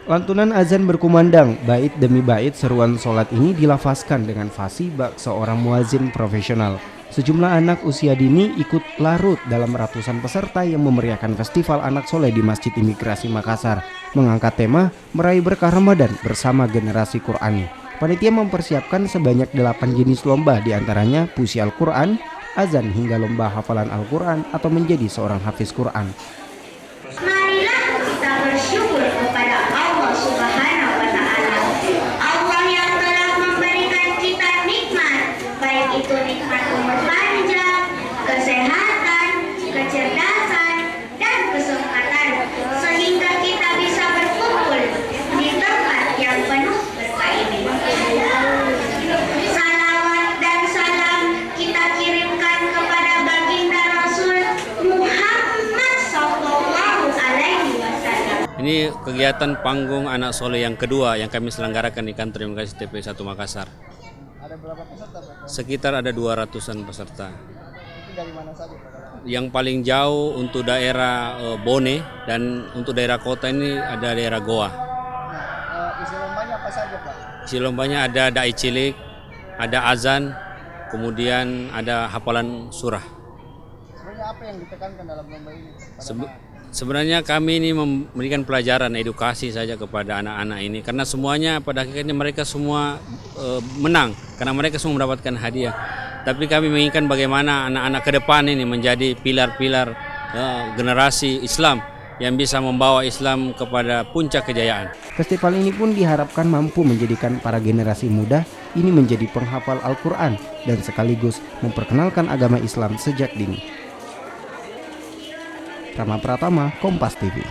Lantunan azan berkumandang, bait demi bait seruan sholat ini dilafazkan dengan fasih bak seorang muazin profesional. Sejumlah anak usia dini ikut larut dalam ratusan peserta yang memeriahkan festival anak soleh di Masjid Imigrasi Makassar, mengangkat tema meraih berkah Ramadan bersama generasi Qurani. Panitia mempersiapkan sebanyak 8 jenis lomba, diantaranya puisi Al-Quran, azan hingga lomba hafalan Al-Quran atau menjadi seorang hafiz Quran. Marilah kita bersyukur kepada Allah Subhanahu wa Ta'ala. Allah yang telah memberikan kita nikmat, baik itu nikmat umur panjang, kesehatan, kecerdasan, dan kesempatan, sehingga kita bisa berkumpul di tempat yang penuh berkah ini. Salawat dan salam kita kirimkan kepada baginda Rasul Muhammad sallallahu alaihi wasallam. Ini kegiatan panggung anak soleh yang kedua yang kami selenggarakan di kantor Imigrasi TP 1 Makassar. Ada berapa peserta, Pak? Sekitar ada 200-an peserta. Itu dari mana saja, Pak? Yang paling jauh untuk daerah Bone dan untuk daerah kota ini ada daerah Goa. Isi lombanya apa saja, Pak? Isi lombanya ada dai cilik, ada azan, kemudian ada hafalan surah. Sebenarnya apa yang ditekankan dalam lomba ini? Sebenarnya kami ini memberikan pelajaran edukasi saja kepada anak-anak ini, karena semuanya pada akhirnya mereka semua menang karena mereka semua mendapatkan hadiah. Tapi kami menginginkan bagaimana anak-anak ke depan ini menjadi pilar-pilar generasi Islam yang bisa membawa Islam kepada puncak kejayaan. Festival ini pun diharapkan mampu menjadikan para generasi muda ini menjadi penghafal Al-Quran dan sekaligus memperkenalkan agama Islam sejak dini. Rama Pratama, Kompas TV.